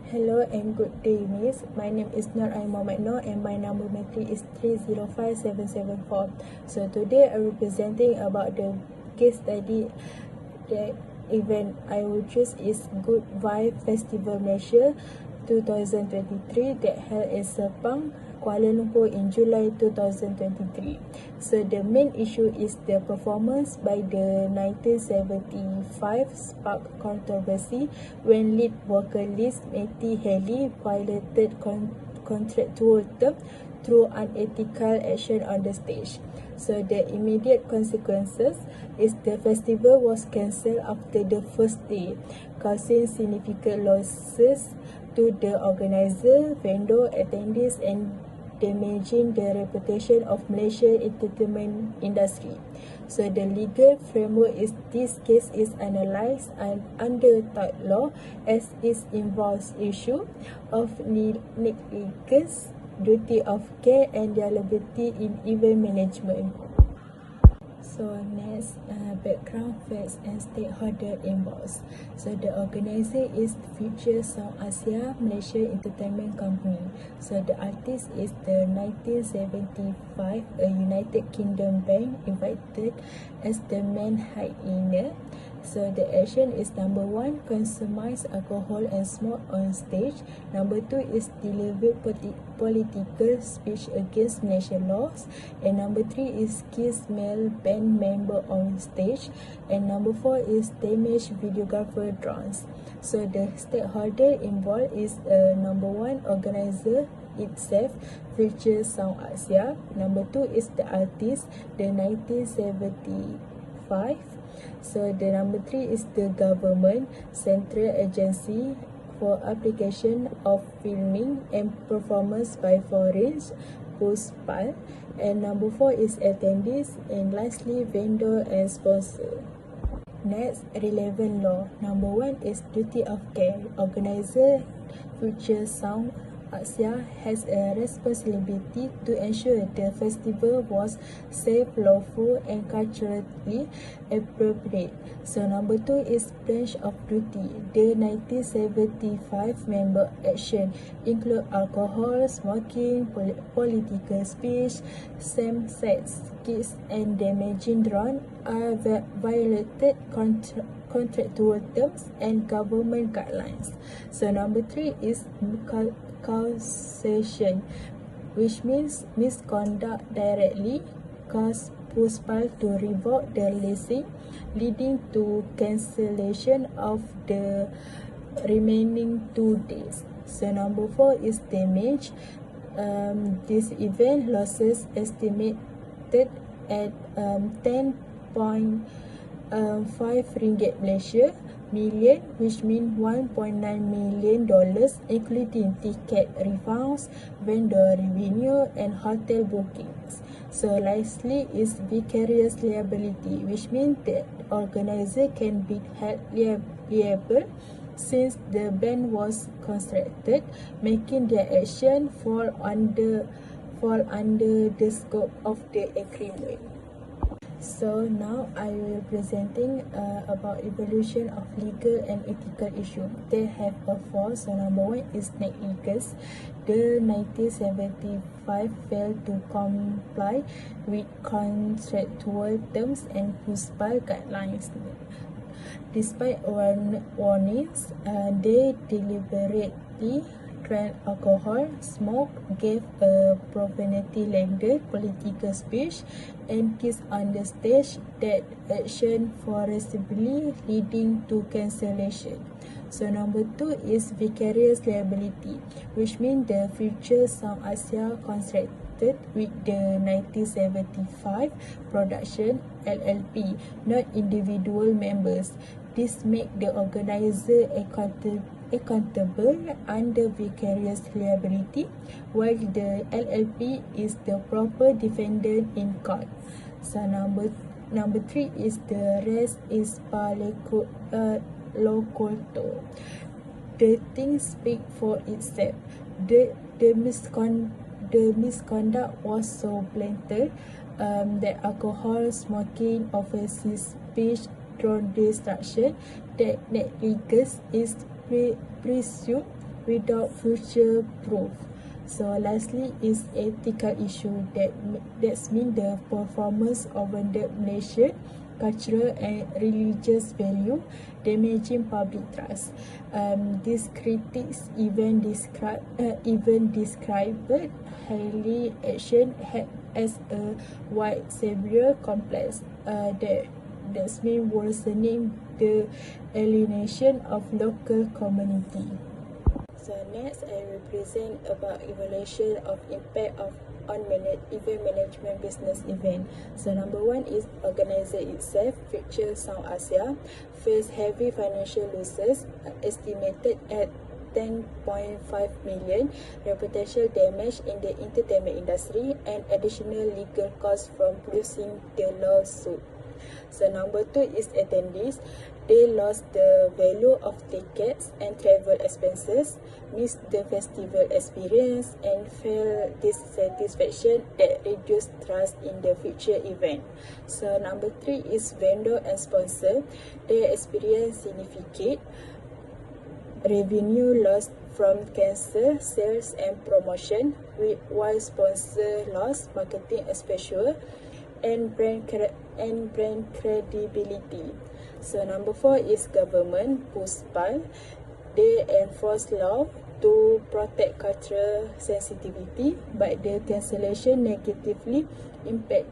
Hello and good day, Miss. My name is Nur Mohammed Noor and my number matric is 305774. So today I'm presenting about the case study. The event I will choose is Good Vibe Festival Malaysia 2023 that held in Sepang, Kuala Lumpur in July 2023. So the main issue is the performance by the 1975 spark controversy when lead vocalist Matty Healy violated contractual terms through unethical action on the stage. So the immediate consequences is the festival was cancelled after the first day, causing significant losses to the organizer, vendor, attendees and damaging the reputation of Malaysian entertainment industry. So the legal framework is this case is analysed under tort law as it involves issue of negligence, duty of care and liability in event management. So next, background facts and stakeholder involved. So the organizer is Future Sound Asia Malaysia Entertainment Company. So the artist is the 1975 a United Kingdom band invited as the main headliner. So the action is number 1, consumize alcohol and smoke on stage. Number 2 is deliver political speech against Malaysian laws. And number 3 is kiss male band member on stage. And number 4 is damage videographer drones. So the stakeholder involved is number 1, organizer itself, Future Sound Asia. Number 2 is the artist, the 1975. So the number 3 is the government, Central Agency for Application of Filming and Performance by Foreigners, PUSPAL. And number 4 is attendees, and lastly vendor and sponsor. Next, relevant law. Number 1 is duty of care. Organizer Future Sound Asia has a responsibility to ensure the festival was safe, lawful and culturally appropriate. So number 2 is branch of duty. The 1975 member action include alcohol, smoking, political speech, same-sex kiss and damaging drone are violated contractual terms and government guidelines. So number 3 is causation, which means misconduct directly caused PUSPAL to revoke the listing, leading to cancellation of the remaining 2 days. So number 4 is damage. This event losses estimated at 10.5 ringgit Malaysia million, which means $1.9 million, including ticket refunds, vendor revenue and hotel bookings. So lastly is vicarious liability, which means that organizer can be held liable since the band was constructed, making their action fall under the scope of the agreement. So now I will presenting about evolution of legal and ethical issue. They have a 4. So number 1 is negligence. The 1975 failed to comply with contractual terms and PUSPAL guidelines. Despite warnings, they deliberately drank alcohol, smoked, gave a profanity-laden political speech, and kissed on the stage. That action forcibly leading to cancellation. So number 2 is vicarious liability, which means the Future Sound Asia contracted with the 1975 production LLP, not individual members. This makes the organizer accountable under vicarious liability, while the LLP is the proper defendant in court. So number 3 is the rest is loculto. The thing speak for itself. The misconduct was so blatant that alcohol, smoking, offensive speech, drone destruction, that negligence is presumed without future proof. So lastly is ethical issue that's mean the performance of the Malaysian cultural and religious value, damaging public trust. These critics even described highly action as a white savior complex that's mean worsening the alienation of local community. So next, I will present about evaluation of impact on event management business event. So number one is organizer itself, Future Sound Asia, faced heavy financial losses estimated at 10.5 million, reputational damage in the entertainment industry, and additional legal costs from losing the lawsuit. So number two is attendees. They lost the value of tickets and travel expenses, missed the festival experience, and felt dissatisfaction that reduced trust in the future event. So number three is vendor and sponsor. They experienced significant revenue loss from cancelled sales and promotion, while sponsor lost marketing exposure and brand credibility. So number four is government, PUSPAL. They enforce law to protect cultural sensitivity, but the cancellation negatively impact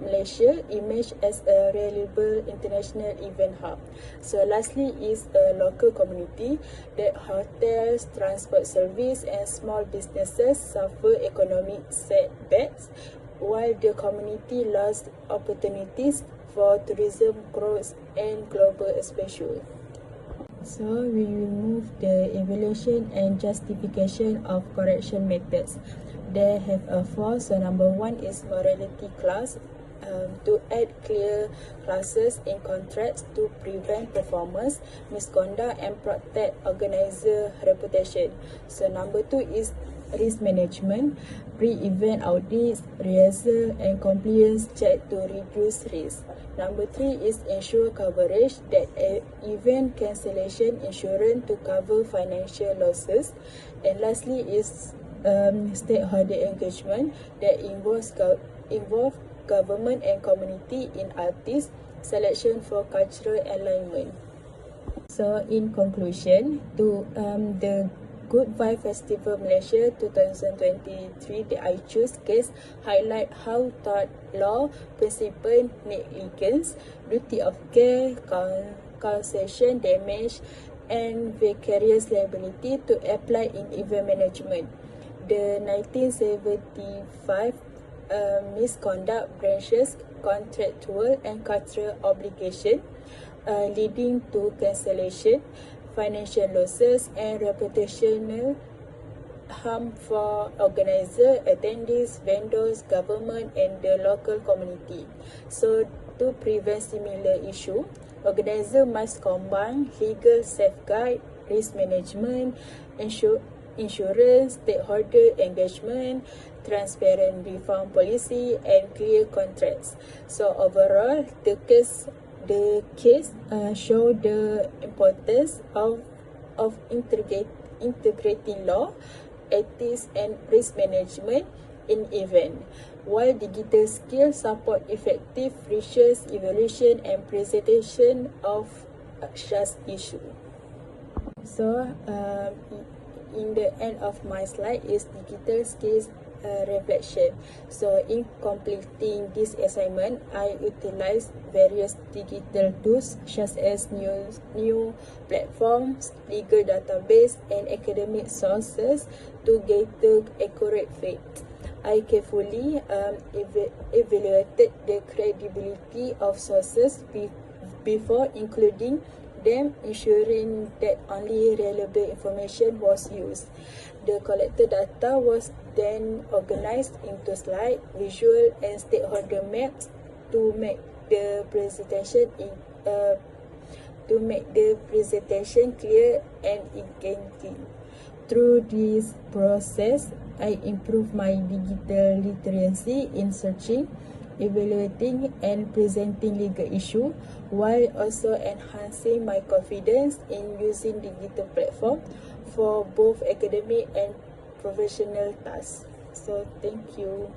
Malaysia image as a reliable international event hub. So lastly is a local community, that hotels, transport service and small businesses suffer economic setbacks, while the community lost opportunities for tourism growth and global exposure. So we will move the evaluation and justification of correction methods. They have four. So number one is morality class, to add clear classes in contracts to prevent performance misconduct and protect organizer reputation. So number two is risk management, pre-event audits, rehearsal and compliance check to reduce risk. Number three is ensure coverage, that event cancellation insurance to cover financial losses. And lastly is stakeholder engagement, that involve government and community in artist selection for cultural alignment. So in conclusion, to the Good Vibe Festival Malaysia 2023, the I Choose case highlight how tort law principle negligence, duty of care, causation damage and vicarious liability to apply in event management. The 1975 misconduct branches contractual and cultural obligation, leading to cancellation, financial losses and reputational harm for organizer, attendees, vendors, government and the local community. So to prevent similar issue, organizer must combine legal safeguard, risk management, insurance, stakeholder engagement, transparent refund policy and clear contracts. So overall, the case show the importance of integrating law, ethics and risk management in event, while digital skills support effective research, evaluation and presentation of such issue. So in the end of my slide is digital skills reflection. So in completing this assignment, I utilized various digital tools such as new platforms, legal database and academic sources to gather accurate facts. I carefully evaluated the credibility of sources before including them, ensuring that only relevant information was used. The collected data was then organized into slide, visual and stakeholder maps to make the presentation clear and engaging. Through this process, I improved my digital literacy in searching, evaluating and presenting legal issue, while also enhancing my confidence in using digital platform for both academic and professional tasks. So thank you.